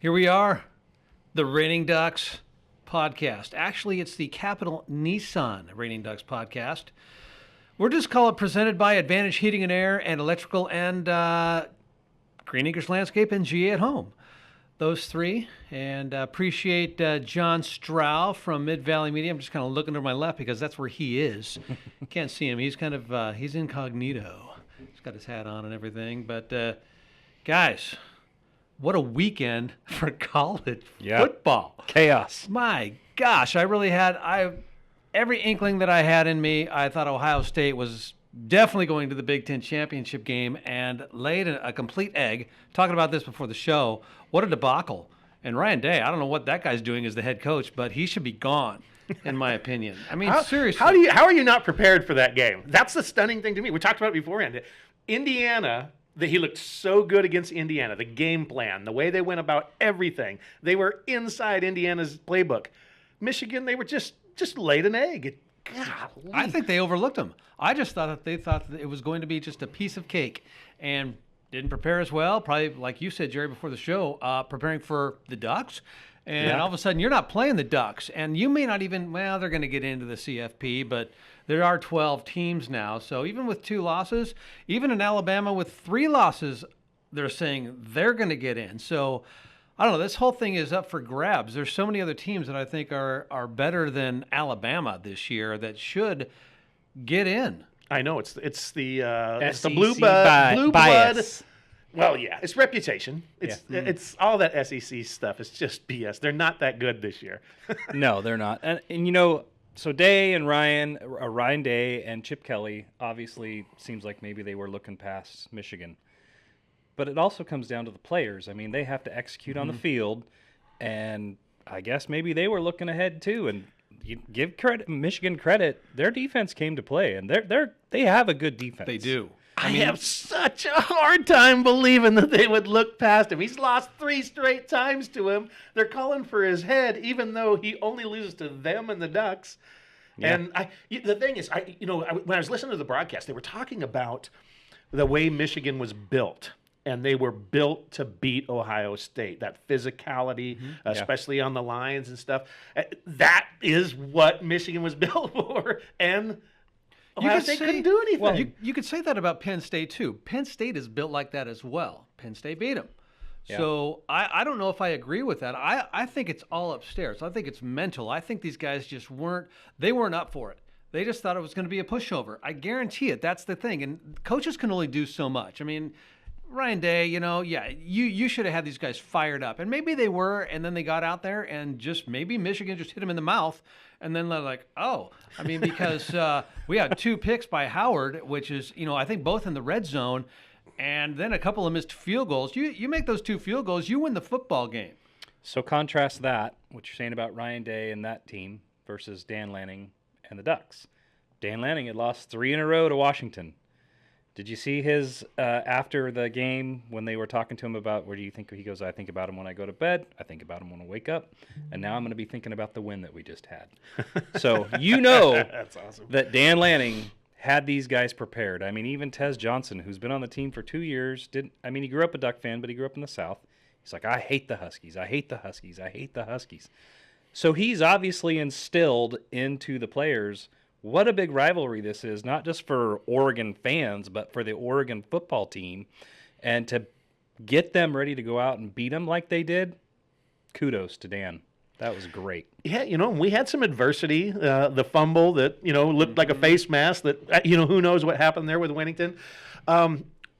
Here we are, the Raining Ducks podcast. Actually, it's the Capital Nissan Raining Ducks podcast. We're just call it presented by Advantage Heating and Air and Electrical and Green Acres Landscape and GA at Home. Those three. And appreciate John Strow from Mid-Valley Media. I'm just kind of looking to my left because that's where he is. Can't see him. He's kind of, he's incognito. He's got his hat on and everything. But, guys, what a weekend for college football. Chaos. My gosh, I really had every inkling that I had in me. I thought Ohio State was definitely going to the Big Ten championship game and laid a complete egg. Talking about this before the show, what a debacle. And Ryan Day, I don't know what that guy's doing as the head coach, but he should be gone, in my opinion. I mean, seriously. How are you not prepared for that game? That's the stunning thing to me. We talked about it beforehand. Indiana, he looked so good against Indiana. The game plan, the way they went about everything. They were inside Indiana's playbook. Michigan, they were just laid an egg. Golly. I think they overlooked them. I just thought that they thought that it was going to be just a piece of cake and didn't prepare as well. Probably, like you said, Jerry, before the show, preparing for the Ducks. And all of a sudden, you're not playing the Ducks. And you may not even, well, they're going to get into the CFP, but there are 12 teams now. So even with 2 losses, even in Alabama with 3 losses, they're saying they're going to get in. So I don't know. This whole thing is up for grabs. There's so many other teams that I think are better than Alabama this year that should get in. I know it's the SEC blue blood. bias. Well, yeah, it's reputation. It's all that SEC stuff. It's just BS. They're not that good this year. No, they're not. And you know, so Day and Ryan Day and Chip Kelly obviously seems like maybe they were looking past Michigan. But it also comes down to the players. I mean, they have to execute on the field, and I guess maybe they were looking ahead too. And you give Michigan credit; their defense came to play, and they have a good defense. They do. I have such a hard time believing that they would look past him. He's lost 3 straight times to him. They're calling for his head, even though he only loses to them and the Ducks. Yeah. And the thing is, when I was listening to the broadcast, they were talking about the way Michigan was built. And they were built to beat Ohio State. That physicality, especially on the lines and stuff. That is what Michigan was built for. And Ohio State couldn't do anything. Well, you could say that about Penn State, too. Penn State is built like that as well. Penn State beat them. Yeah. So I don't know if I agree with that. I think it's all upstairs. I think it's mental. I think these guys just weren't up for it. They just thought it was going to be a pushover. I guarantee it. That's the thing. And coaches can only do so much. I mean, Ryan Day, you should have had these guys fired up. And maybe they were, and then they got out there and just maybe Michigan just hit them in the mouth. And then they're like, because we had 2 picks by Howard, which is, I think both in the red zone, and then a couple of missed field goals. You make those 2 field goals, you win the football game. So contrast that, what you're saying about Ryan Day and that team versus Dan Lanning and the Ducks. Dan Lanning had lost 3 in a row to Washington. Did you see his after the game when they were talking to him about where do you think he goes? I think about him when I go to bed. I think about him when I wake up. And now I'm going to be thinking about the win that we just had. So That's awesome. that Dan Lanning had these guys prepared. I mean, even Tez Johnson, who's been on the team for 2 years, he grew up a Duck fan, but he grew up in the South. He's like, I hate the Huskies. I hate the Huskies. I hate the Huskies. So he's obviously instilled into the players what a big rivalry this is, not just for Oregon fans, but for the Oregon football team. And to get them ready to go out and beat them like they did, kudos to Dan. That was great. Yeah, we had some adversity. The fumble that, looked like a face mask that, who knows what happened there with Winnington.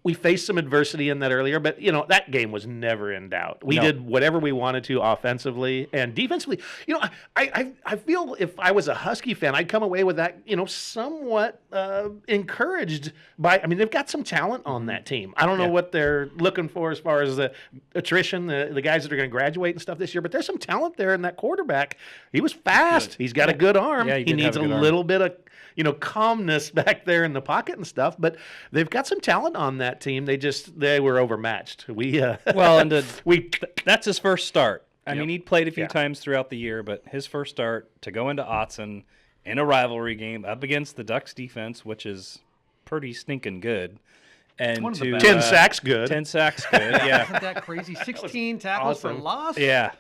We faced some adversity in that earlier, but, that game was never in doubt. We did whatever we wanted to offensively and defensively. I feel if I was a Husky fan, I'd come away with that, somewhat encouraged by, they've got some talent on that team. I don't know what they're looking for as far as the attrition, the guys that are going to graduate and stuff this year, but there's some talent there in that quarterback. He was fast. Good. He's got a good arm. Yeah, he needs a little bit of calmness back there in the pocket and stuff, but they've got some talent on that team. They were overmatched. That's his first start. I mean, he'd played a few times throughout the year, but his first start to go into Autzen in a rivalry game up against the Ducks defense, which is pretty stinking good, and One of the to best. 10 sacks good. 10 sacks good. Yeah. Isn't that crazy? 16 tackles awesome. for loss? Yeah.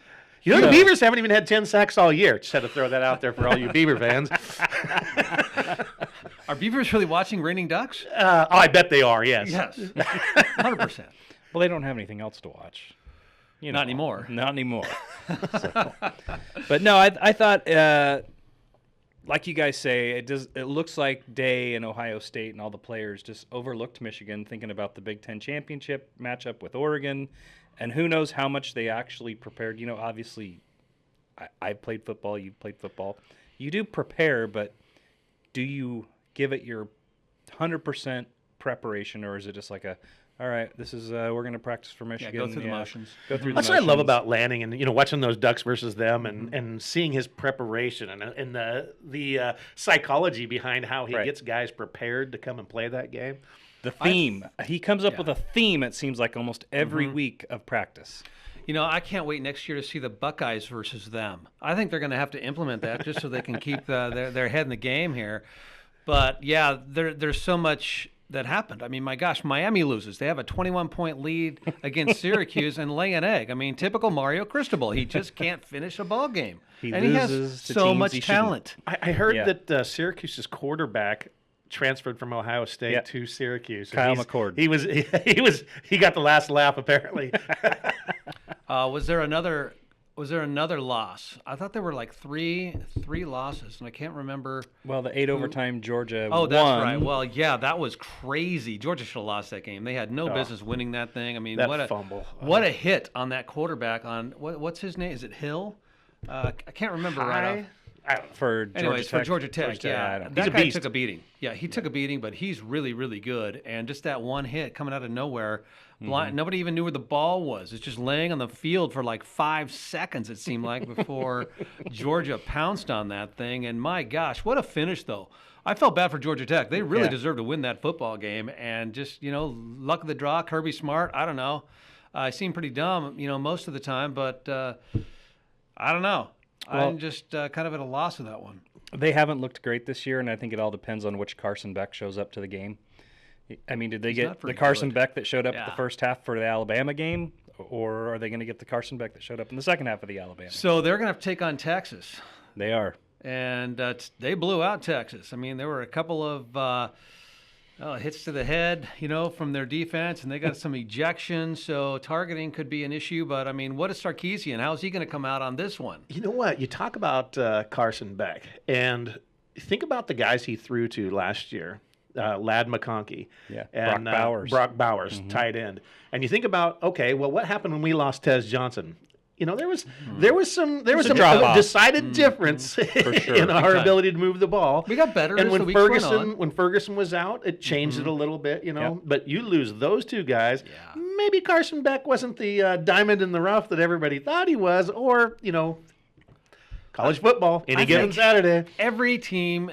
You know, the So- Beavers haven't even had 10 sacks all year. Just had to throw that out there for all you Beaver fans. Are Beavers really watching Raining Ducks? I bet they are, yes. Yes. 100%. Well, they don't have anything else to watch. You know, Not anymore. Not anymore. So- But no, I thought, like you guys say, it looks like Day and Ohio State and all the players just overlooked Michigan, thinking about the Big Ten championship matchup with Oregon, and who knows how much they actually prepared. You know, obviously, I played football. You played football. You do prepare, but do you give it your 100% preparation, or is it just like all right, this is we're going to practice for Michigan. Go through the motions. Go through That's the what I love motions. about Lanning and, you know, watching those Ducks versus them and seeing his preparation and the psychology behind how he Right. gets guys prepared to come and play that game. The theme. He comes up Yeah. with a theme, it seems like, almost every week of practice. You know, I can't wait next year to see the Buckeyes versus them. I think they're going to have to implement that just so they can keep their head in the game here. But, yeah, there's so much that happened. I mean, my gosh, Miami loses. They have a 21-point lead against Syracuse and lay an egg. I mean, typical Mario Cristobal. He just can't finish a ball game. He and he has loses to so teams much he shouldn't. talent. I heard Yeah. that Syracuse's quarterback transferred from Ohio State Yeah. to Syracuse. Kyle He's- McCord. He got the last laugh apparently. Was there another loss? I thought there were like three losses, and I can't remember. Well, the 8 overtime Georgia Oh, that's won. right. Well, yeah, that was crazy. Georgia should have lost that game. They had no business winning that thing. I mean, That what a fumble. What a hit on that quarterback. On what's his name? Is it Hill? I can't remember right off. For Georgia Anyways, Tech. for Georgia Tech, yeah, I don't- that He's a guy beast. took a beating. Yeah, he took a beating, but he's really, really good. And just that one hit coming out of nowhere, blind, nobody even knew where the ball was. It's just laying on the field for like 5 seconds. It seemed like before Georgia pounced on that thing. And my gosh, what a finish though! I felt bad for Georgia Tech. They really Yeah. deserved to win that football game. And just luck of the draw. Kirby Smart. I don't know. I seem pretty dumb, most of the time, but I don't know. Well- I'm just kind of at a loss with that one. They haven't looked great this year, and I think it all depends on which Carson Beck shows up to the game. I mean, did they He's get not the very Carson good. Beck that showed up at the Yeah. first half for the Alabama game, or are they going to get the Carson Beck that showed up in the second half of the Alabama? So they're going to have to take on Texas. They are. And they blew out Texas. I mean, there were a couple of hits to the head, from their defense, and they got some ejections. So targeting could be an issue. But, I mean, what is Sarkisian? How's he going to come out on this one? You know what? You talk about Carson Beck, and think about the guys he threw to last year. Lad McConkey, Yeah, and Brock Bowers. Brock Bowers, tight end. And you think about, okay, well, what happened when we lost Tez Johnson? There was a drop-off. decided difference sure. in our Okay. ability to move the ball. We got better and as when the weeks went Ferguson was out, it changed it a little bit, Yep. But you lose those two guys. Yeah. Maybe Carson Beck wasn't the diamond in the rough that everybody thought he was, or college football any I given think- Saturday. Every team,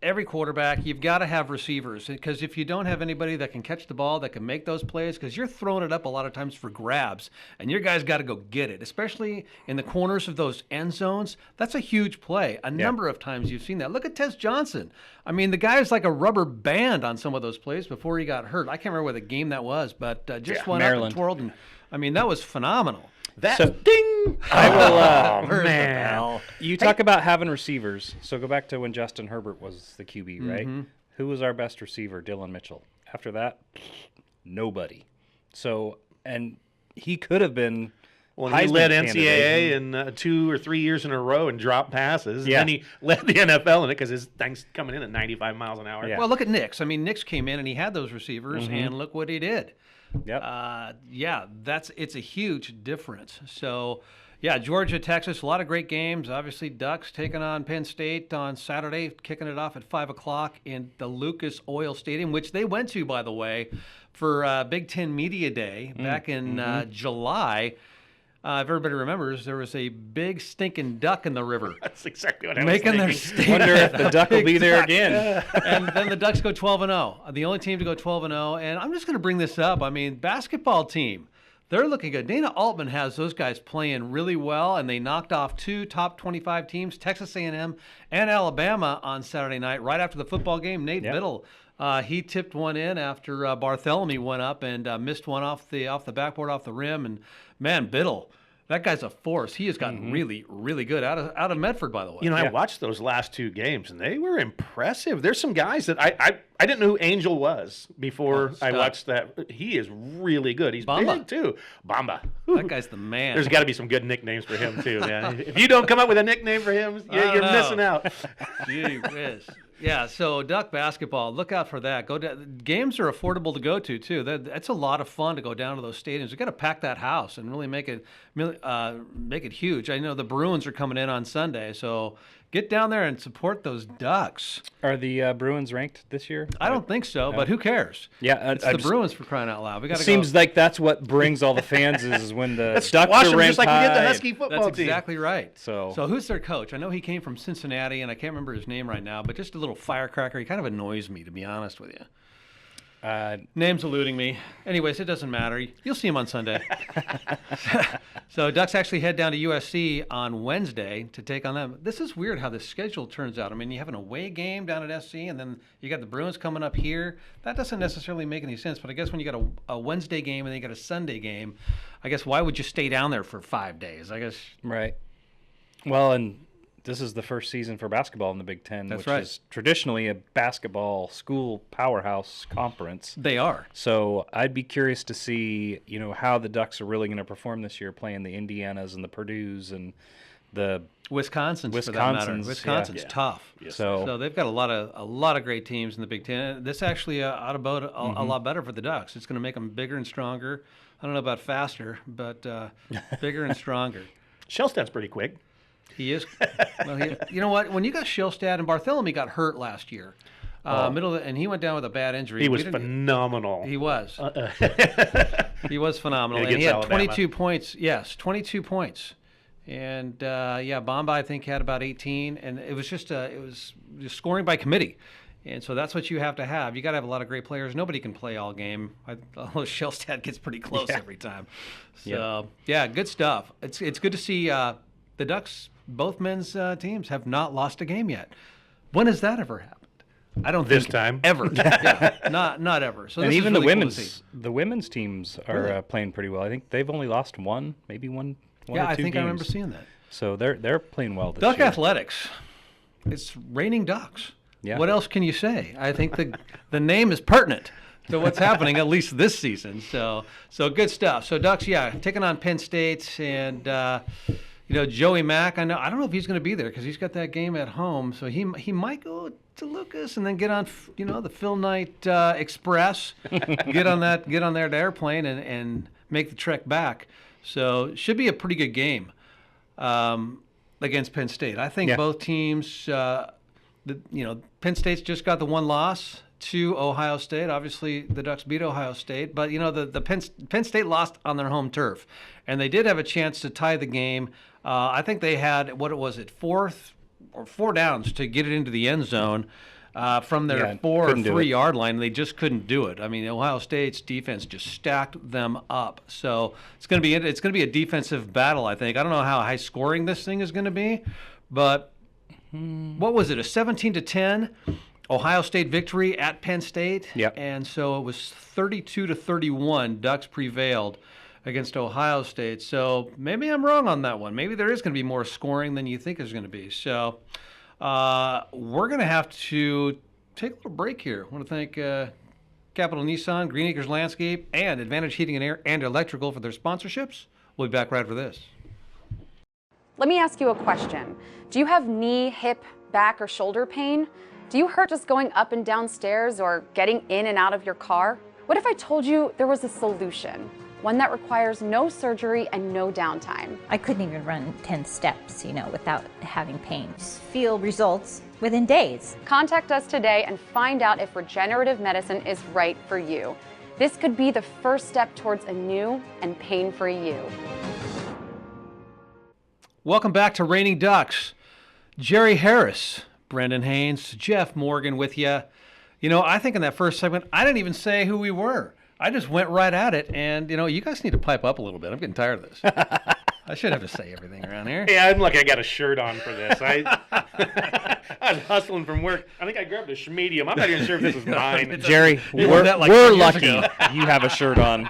every quarterback, you've got to have receivers, because if you don't have anybody that can catch the ball, that can make those plays, because you're throwing it up a lot of times for grabs, and your guys got to go get it, especially in the corners of those end zones. That's a huge play. A number of times you've seen that. Look at Tez Johnson. I mean, the guy is like a rubber band on some of those plays before he got hurt. I can't remember what the game that was, but just went up Maryland. and twirled, and I mean, that was phenomenal. That So- ding! I will. Where's the man. bell? You talk about having receivers. So go back to when Justin Herbert was the QB, right? Who was our best receiver? Dylan Mitchell. After that, nobody. So, and he could have been. Well, he Heisman led candidate. NCAA in 2 or 3 years in a row and dropped passes. Yeah. And then he led the NFL in it because his thing's coming in at 95 miles an hour. Yeah. Well, look at Nix. I mean, Nix came in and he had those receivers, and look what he did. Yep. It's a huge difference. So, yeah, Georgia, Texas, a lot of great games. Obviously, Ducks taking on Penn State on Saturday, kicking it off at 5 o'clock in the Lucas Oil Stadium, which they went to, by the way, for Big Ten Media Day back in July. If everybody remembers, there was a big stinking duck in the river. That's exactly what I was Making their thinking. statement. Wonder if the duck will be there Big duck. again. And then the Ducks go 12-0. The only team to go 12-0. And I'm just going to bring this up. I mean, basketball team, they're looking good. Dana Altman has those guys playing really well, and they knocked off 2 top 25 teams, Texas A&M and Alabama on Saturday night, right after the football game. Nate Yep. Biddle He tipped one in after Bartholomew went up and missed one off the backboard, off the rim. And man, Biddle, that guy's a force. He has gotten really, really good out of Medford, by the way. I watched those last 2 games, and they were impressive. There's some guys that I didn't know who Angel was before I watched that. He is really good. He's Bamba. big, too. Bamba. That guy's the man. There's got to be some good nicknames for him, too, man. If you don't come up with a nickname for him, you're missing out. Gee whiz. Yeah, so Duck basketball, look out for that. Games are affordable to go to too. That's a lot of fun to go down to those stadiums. You got to pack that house and really make it huge. I know the Bruins are coming in on Sunday, so get down there and support those Ducks. Are the Bruins ranked this year? I don't think so, but who cares? Yeah, it's the Bruins, for crying out loud. We got to. Seems like that's what brings all the fans is when the Ducks watch are them ranked just like we did the high. Husky football That's team. exactly right. So who's their coach? I know he came from Cincinnati, and I can't remember his name right now, but just a little firecracker. He kind of annoys me, to be honest with you. Name's eluding me. Anyways, it doesn't matter. You'll see him on Sunday. So Ducks actually head down to USC on Wednesday to take on them. This is weird how the schedule turns out. I mean, you have an away game down at SC, and then you got the Bruins coming up here. That doesn't necessarily make any sense, but I guess when you got a Wednesday game and then you got a Sunday game, I guess why would you stay down there for 5 days? I guess. Right. Well, and this is the first season for basketball in the Big Ten, That's which right. is traditionally a basketball school powerhouse conference. They are. So I'd be curious to see, how the Ducks are really going to perform this year, playing the Indianas and the Purdues and the Wisconsin's for that matter. Wisconsin's, Wisconsin's yeah. tough. Yes, So they've got a lot of great teams in the Big Ten. This actually ought to bode a lot better for the Ducks. It's going to make them bigger and stronger. I don't know about faster, but bigger and stronger. Shellstad's pretty quick. He is. Well, you know what? When you got Shilstad and Bartholomew got hurt last year, and he went down with a bad injury. He was phenomenal. He was. He was phenomenal. Yeah, And he had against Alabama. 22 points. Yes, 22 points. And Bamba I think had about 18, and it was just scoring by committee. And so that's what you have to have. You got to have a lot of great players. Nobody can play all game. Although Shilstad gets pretty close every time. So good stuff. It's good to see the Ducks. Both men's teams have not lost a game yet. When has that ever happened? I don't This think time. ever. Yeah, not ever. So and this even is the really cool to see. women's teams are playing pretty well. I think they've only lost maybe one or I two think games. I remember seeing that. So they're playing well this Duck year. Athletics. It's raining Ducks. Yeah. What else can you say? I think the name is pertinent to what's happening at least this season. So good stuff. So Ducks, taking on Penn State and. Joey Mack, I don't know if he's going to be there because he's got that game at home. So he might go to Lucas and then get on, the Phil Knight Express, get on their airplane and make the trek back. So it should be a pretty good game against Penn State. I think both teams, Penn State's just got the one loss to Ohio State. Obviously, the Ducks beat Ohio State, but the Penn State lost on their home turf, and they did have a chance to tie the game. I think they had four downs to get it into the end zone from their 4 or 3 yard line. They just couldn't do it. I mean, Ohio State's defense just stacked them up. So it's going to be a defensive battle. I think. I don't know how high scoring this thing is going to be, but what was it? A 17-10. Ohio State victory at Penn State. Yep. And so it was 32-31. Ducks prevailed against Ohio State. So maybe I'm wrong on that one. Maybe there is going to be more scoring than you think there's going to be. So we're going to have to take a little break here. I want to thank Capital Nissan, Green Acres Landscape, and Advantage Heating and Air and Electrical for their sponsorships. We'll be back right for this. Let me ask you a question. Do you have knee, hip, back, or shoulder pain? Do you hurt just going up and down stairs or getting in and out of your car? What if I told you there was a solution? One that requires no surgery and no downtime. I couldn't even run 10 steps, without having pain. Just feel results within days. Contact us today and find out if regenerative medicine is right for you. This could be the first step towards a new and pain-free you. Welcome back to Raining Ducks. Jerry Harris, Brendan Haynes, Jeff Morgan with you. I think in that first segment, I didn't even say who we were. I just went right at it, and, you guys need to pipe up a little bit. I'm getting tired of this. I shouldn't have to say everything around here. Yeah, I'm lucky I got a shirt on for this. I was hustling from work. I think I grabbed a medium. I'm not even sure if this is mine. Jerry, You we're, won that like we're 10 years lucky ago. you have a shirt on.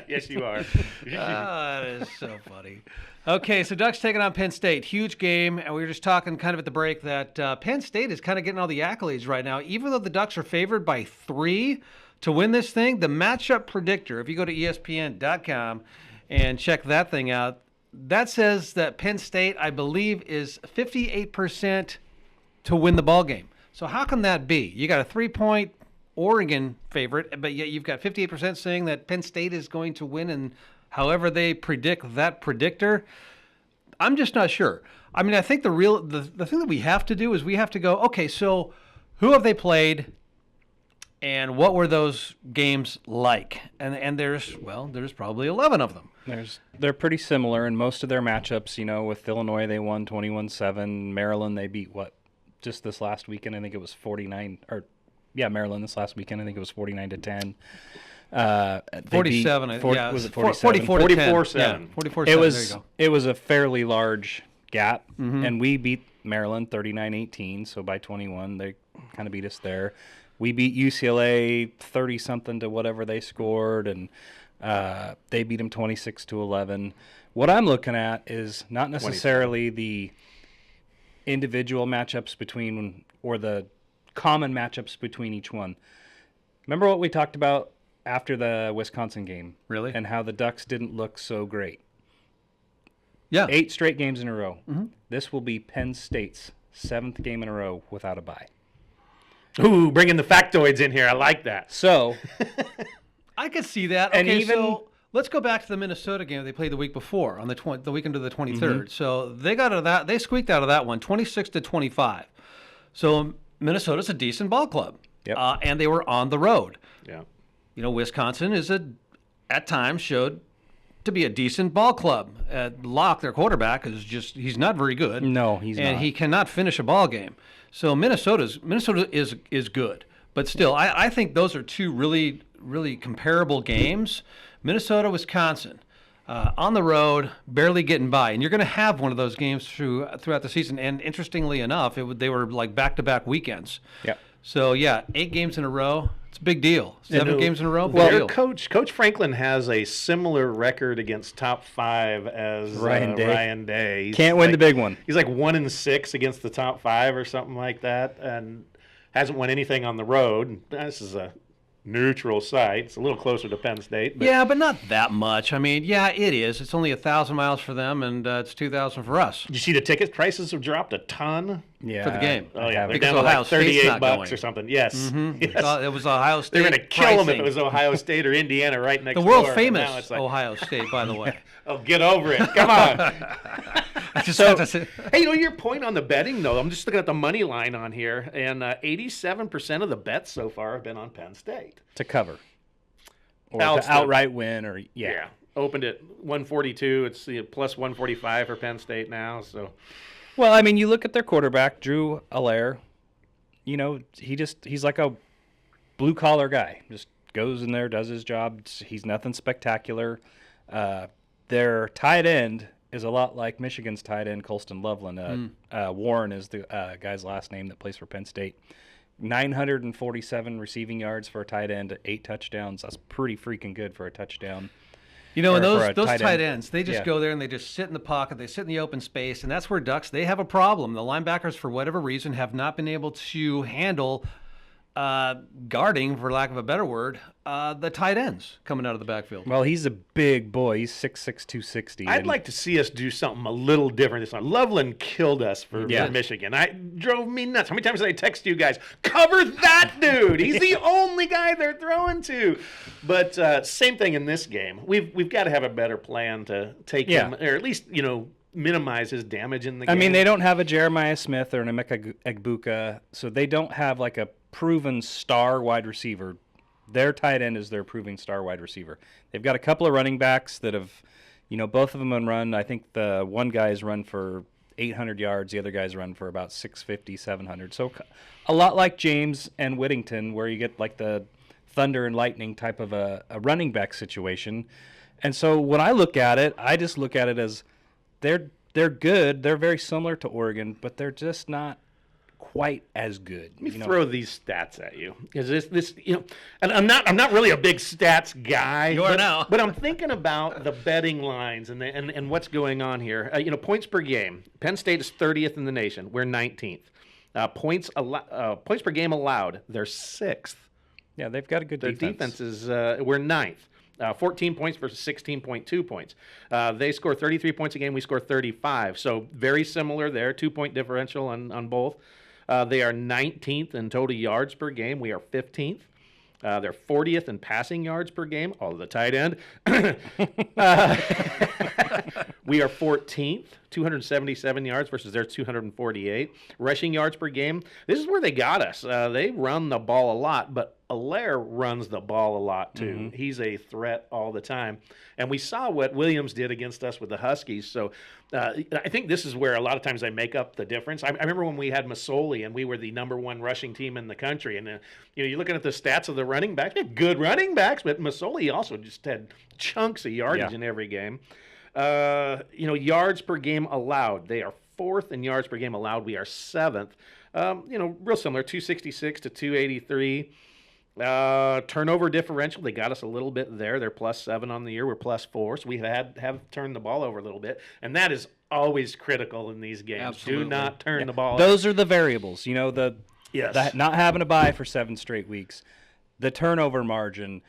Yes, you are. That is so funny. Okay, so Ducks taking on Penn State. Huge game, and we were just talking kind of at the break that Penn State is kind of getting all the accolades right now. Even though the Ducks are favored by 3 to win this thing, the matchup predictor, if you go to ESPN.com and check that thing out, that says that Penn State, I believe, is 58% to win the ball game. So how can that be? You got a 3-point Oregon favorite, but yet you've got 58% saying that Penn State is going to win, and however they predict that predictor, I'm just not sure. I mean, I think the thing that we have to do is we have to go, okay, so who have they played? And what were those games like? And there's probably 11 of them. They're pretty similar in most of their matchups. You know, with Illinois, they won 21-7. Maryland, they beat just this last weekend, I think it was 49. Maryland this last weekend, I think it was 49-10. 47. Was it 47? 44-7. Yeah, 44-7. It was. There you go. It was a fairly large gap, and we beat Maryland 39-18. So by 21, they kind of beat us there. We beat UCLA 30-something to whatever they scored, and they beat them 26-11. What I'm looking at is not necessarily the individual matchups between or the common matchups between each one. Remember what we talked about after the Wisconsin game? Really? And how the Ducks didn't look so great. Yeah. 8 straight games in a row. This will be Penn State's 7th game in a row without a bye. Ooh, bringing the factoids in here. I like that. So, I could see that. And Okay, even- so let's go back to the Minnesota game they played the week before on the weekend of the 23rd. So they got out of that. They squeaked out of that one, 26-25. So Minnesota's a decent ball club. Yep. And they were on the road. Yeah. You know, Wisconsin at times showed to be a decent ball club. Locke, their quarterback, he's not very good. No, he's and not. he cannot finish a ball game. So Minnesota is good, but still, I think those are two really, really comparable games. Minnesota, Wisconsin, on the road, barely getting by, and you're going to have one of those games throughout the season. And interestingly enough, they were like back-to-back weekends. Yep. So 8 games in a row. It's a big deal. 7 games in a row. Big Well, deal. Coach Franklin has a similar record against top 5 as Ryan Day. He's Can't win the big one. He's like 1-6 against the top 5 or something like that, and hasn't won anything on the road. This is a neutral site. It's a little closer to Penn State. But Yeah, but not that much. I mean, yeah, it is. It's only 1,000 miles for them, and it's 2,000 for us Did you see the ticket prices have dropped a ton? Yeah. for the game. Oh yeah, they're Because down to Ohio like State's 38 not bucks going. or something. Yes. Yes. It was Ohio State. They're going to kill them if pricing. it was Ohio State or Indiana right next The door. world but famous now it's like, Ohio State, by the way. oh, get over it. Come on. I just have to say- Hey, your point on the betting, though, I'm just looking at the money line on here, and 87% of the bets so far have been on Penn State. To cover. Or Alex, to outright win, or Yeah. Opened at 142. It's plus 145 for Penn State now. So Well, I mean, you look at their quarterback, Drew Allaire. You know, he's like a blue collar guy. Just goes in there, does his job. He's nothing spectacular. Their tight end is a lot like Michigan's tight end, Colston Loveland. Warren is the guy's last name that plays for Penn State. 947 receiving yards for a tight end, 8 touchdowns. That's pretty freaking good for a touchdown. You know, and Or for those a tight tight end. ends, they just Yeah. go there and they just sit in the pocket. They sit in the open space, and that's where Ducks, they have a problem. The linebackers, for whatever reason, have not been able to handle guarding, for lack of a better word, the tight ends coming out of the backfield. Well, he's a big boy. He's 6'6", 260. I'd and- like to see us do something a little different this time. Loveland killed us for Yeah. Michigan. Drove me nuts. How many times did I text you guys, cover that dude? He's the only guy they're throwing to. But same thing in this game. We've got to have a better plan to take him, or at least, minimize his damage in the game. I mean, they don't have a Jeremiah Smith or an Emeka Egbuka, so they don't have like a proven star wide receiver. Their tight end is their proven star wide receiver. They've got a couple of running backs that have, both of them have run. I think the one guy's run for 800 yards. The other guy's run for about 650, 700. So a lot like James and Whittington, where you get like the thunder and lightning type of a running back situation. And so when I look at it, I just look at it as they're good. They're very similar to Oregon, but they're just not quite as good. Let me throw these stats at you. Is this and I'm not really a big stats guy. You are now. But I'm thinking about the betting lines and what's going on here. Points per game. Penn State is 30th in the nation. We're 19th. Points per game allowed. They're 6th. Yeah, they've got a good Their defense. defense is we're 9th. 14 points versus 16.2 points. They score 33 points a game. We score 35. So very similar there. 2-point differential on both. They are 19th in total yards per game. We are 15th. They're 40th in passing yards per game, all of the tight end. We are 14th, 277 yards versus their 248. Rushing yards per game. This is where they got us. They run the ball a lot, but Allaire runs the ball a lot too. Mm-hmm. He's a threat all the time. And we saw what Williams did against us with the Huskies. So I think this is where a lot of times they make up the difference. I remember when we had Masoli and we were the number 1 rushing team in the country. And you're looking at the stats of the running backs. They had good running backs, but Masoli also just had chunks of yardage in every game. Yards per game allowed. They are 4th in yards per game allowed. We are 7th. Real similar, 266 to 283. Turnover differential, they got us a little bit there. They're +7 on the year. We're +4, so we have turned the ball over a little bit, and that is always critical in these games. Absolutely. Do not turn the ball. Those are the variables. The Yes. not having a bye for 7 straight weeks, the turnover margin,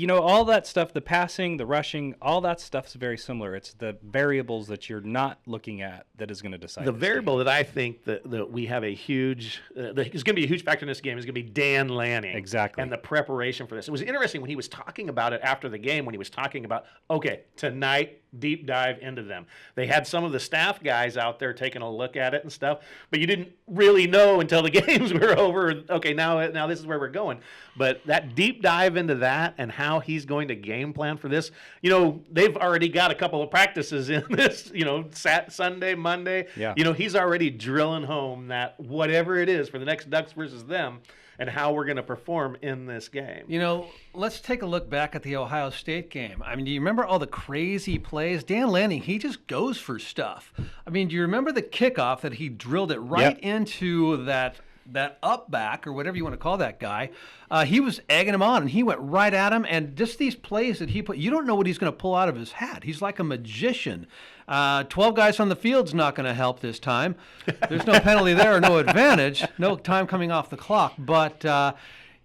all that stuff, the passing, the rushing, all that stuff is very similar. It's the variables that you're not looking at that is going to decide. The this variable game. that I think that we have a huge, is going to be a huge factor in this game is going to be Dan Lanning. Exactly. And the preparation for this. It was interesting when he was talking about it after the game, when he was talking about, okay, tonight, deep dive into them. They had some of the staff guys out there taking a look at it and stuff, but you didn't really know until the games were over. Okay, now this is where we're going. But that deep dive into that and how he's going to game plan for this, they've already got a couple of practices in this, Sunday, Monday. Yeah. He's already drilling home that whatever it is for the next Ducks versus them and how we're going to perform in this game. Let's take a look back at the Ohio State game. I mean, do you remember all the crazy plays? Dan Lanning, he just goes for stuff. I mean, do you remember the kickoff that he drilled it right into that up back or whatever you want to call that guy? He was egging him on, and he went right at him. And just these plays that he put, you don't know what he's going to pull out of his hat. He's like a magician. 12 guys on the field's not going to help this time. There's no penalty there or no advantage. No time coming off the clock. But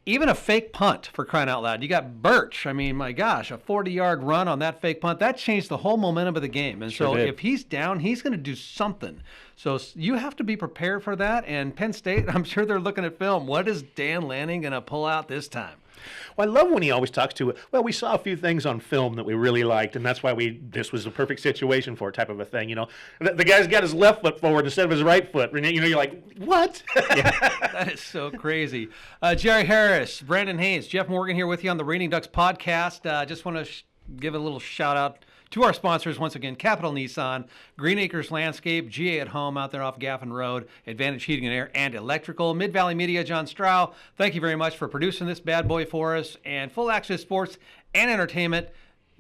even a fake punt, for crying out loud. You got Birch. I mean, my gosh, a 40-yard run on that fake punt. That changed the whole momentum of the game. And Sure so did. if he's down, he's going to do something. So you have to be prepared for that. And Penn State, I'm sure they're looking at film. What is Dan Lanning going to pull out this time? Well, I love when he always talks to it. Well, we saw a few things on film that we really liked, and that's why this was the perfect situation for it, type of a thing. The guy's got his left foot forward instead of his right foot. You're like, what? That is so crazy. Jerry Harris, Brandon Haynes, Jeff Morgan here with you on the Raining Ducks podcast. Just want to give a little shout out to our sponsors once again: Capital Nissan, Green Acres Landscape, GA at Home out there off Gaffin Road, Advantage Heating and Air and Electrical, Mid Valley Media, John Strow. Thank you very much for producing this bad boy for us, and Full Access Sports and Entertainment,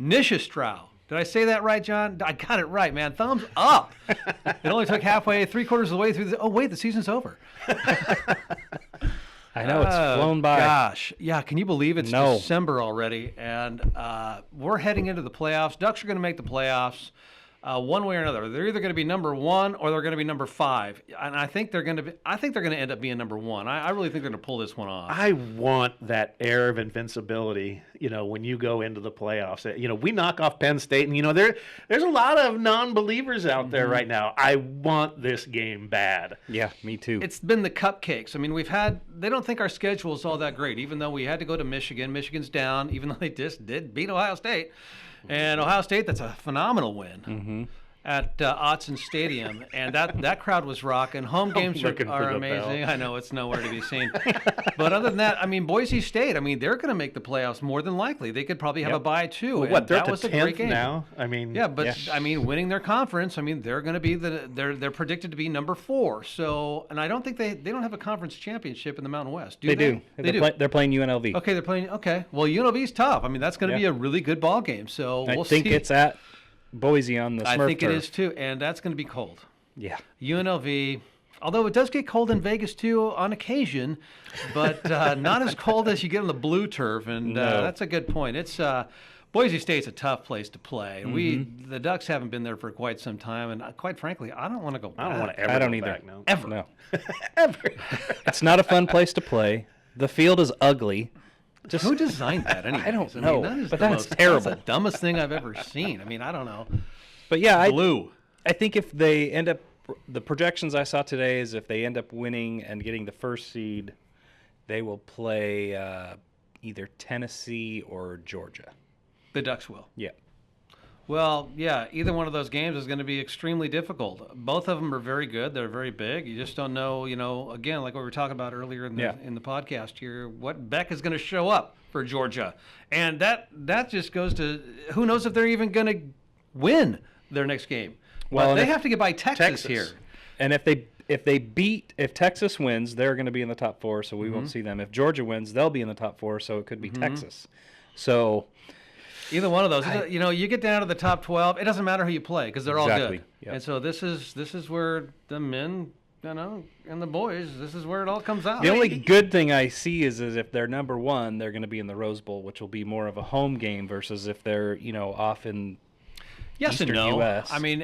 Nisha Strow. Did I say that right, John? I got it right, man. Thumbs up. It only took halfway, 3/4 of the way through. Oh wait, the season's over. I know, it's flown by. Gosh, yeah, can you believe it's No. December already? And we're heading into the playoffs. Ducks are going to make the playoffs one way or another. They're either going to be number 1 or they're going to be number 5. And I think they're going to end up being number 1. I really think they're going to pull this one off. I want that air of invincibility, when you go into the playoffs. We knock off Penn State, and, there's a lot of non-believers out there right now. I want this game bad. Yeah, me too. It's been the cupcakes. I mean, they don't think our schedule is all that great, even though we had to go to Michigan. Michigan's down, even though they just did beat Ohio State. And Ohio State, that's a phenomenal win at Autzen Stadium. And that crowd was rocking. Home games looking for are the amazing. bell. I know it's nowhere to be seen. But other than that, I mean, Boise State, they're going to make the playoffs more than likely. They could probably have a bye too. Well, And what, they're that at was the a great 10th game. now? Yeah, but winning their conference, they're going to be they're predicted to be number 4. So, and I don't think they don't have a conference championship in the Mountain West. Do They they? do. They do. They're playing UNLV. Okay, they're playing. Okay, well, UNLV's tough. That's going to be a really good ball game. So I we'll think see. it's at Boise on the Smurf I think turf. it is too, and that's going to be cold. Yeah. UNLV, although it does get cold in Vegas too on occasion, but not as cold as you get on the blue turf, and No. that's a good point. It's Boise State's a tough place to play. The Ducks haven't been there for quite some time, and quite frankly, I don't want to go back. I don't want to ever I don't go either. back now. Ever. No. Ever. It's not a fun place to play. The field is ugly. Just Who designed that anyway? I don't know, that is but the that's That's terrible. the dumbest thing I've ever seen. I mean, I don't know. But yeah, Blue. I think if they end up, the projections I saw today is if they end up winning and getting the first seed, they will play either Tennessee or Georgia. The Ducks will. Yeah. Well, yeah, either one of those games is going to be extremely difficult. Both of them are very good. They're very big. You just don't know, again, like what we were talking about earlier in the podcast here, what Beck is going to show up for Georgia. And that just goes to who knows if they're even going to win their next game. Well, they have to get by Texas here. And if Texas wins, they're going to be in the top 4, so we won't see them. If Georgia wins, they'll be in the top 4, so it could be Texas. So either one of those, you get down to the top 12. It doesn't matter who you play because they're all Exactly. good. Yep. And so this is where the men, and the boys, this is where it all comes out. the only good thing I see is if they're number 1, they're going to be in the Rose Bowl, which will be more of a home game versus if they're off in yes Eastern and no. US. I mean,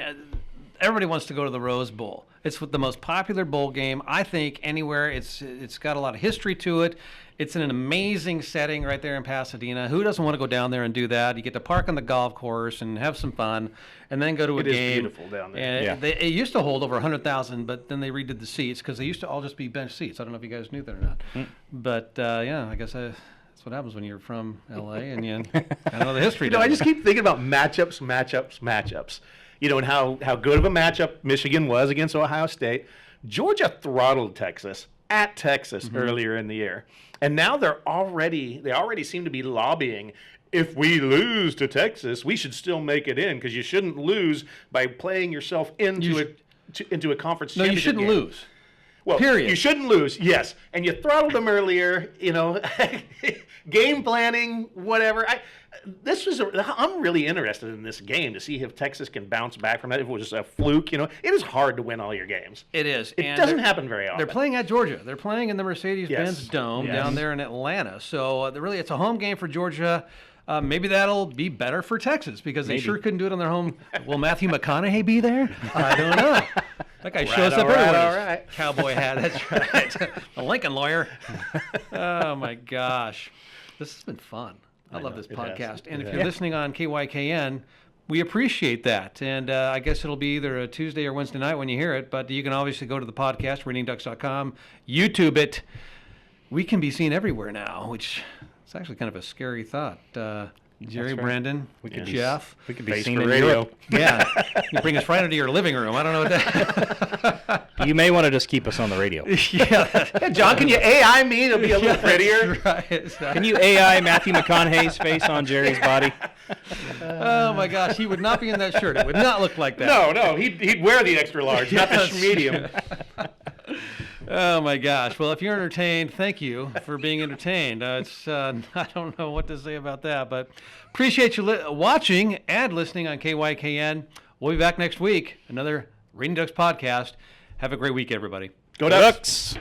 everybody wants to go to the Rose Bowl. It's the most popular bowl game, I think, anywhere. It's got a lot of history to it. It's in an amazing setting right there in Pasadena. Who doesn't want to go down there and do that? You get to park on the golf course and have some fun, and then go to a game. It is beautiful down there. And it used to hold over 100,000, but then they redid the seats because they used to all just be bench seats. I don't know if you guys knew that or not. But, I guess that's what happens when you're from L.A. and you I know the history. I just keep thinking about matchups. And how good of a matchup Michigan was against Ohio State. Georgia throttled Texas at Texas earlier in the year. And now they already seem to be lobbying, if we lose to Texas, we should still make it in because you shouldn't lose by playing yourself into a conference No, championship you shouldn't game. lose. Well, Period. You shouldn't lose, yes. And you throttled them earlier, game planning, whatever. I'm really interested in this game to see if Texas can bounce back from that. If it was just a fluke, it is hard to win all your games. It is. It doesn't happen very often. They're playing at Georgia. They're playing in the Mercedes-Benz Yes. Dome Yes. down there in Atlanta. So it's a home game for Georgia. Maybe that'll be better for Texas because they sure couldn't do it on their home. Will Matthew McConaughey be there? I don't know. That guy shows up everywhere. all right. Cowboy hat. That's right. The Lincoln lawyer. Oh my gosh, this has been fun. I love this it has. podcast. And It if you're listening on KYKN, we appreciate that. And I guess it'll be either a Tuesday or Wednesday night when you hear it. But you can obviously go to the podcast, readingducks.com, YouTube it. We can be seen everywhere now, which is actually kind of a scary thought. Jerry, right. Brandon, Jeff. We could be Face seen for in radio. Europe. Yeah, you bring us right into your living room. I don't know what that. You may want to just keep us on the radio. Yeah, Yeah, John, can you AI me? It'll be a little prettier. right. Can you AI Matthew McConaughey's face on Jerry's body? Oh my gosh, he would not be in that shirt. It would not look like that. No, he'd wear the extra large, not the medium. Oh my gosh. Well, if you're entertained, thank you for being entertained. I don't know what to say about that, but appreciate you watching and listening on KYKN. We'll be back next week. Another Reading Ducks podcast. Have a great week, everybody. Go Ducks!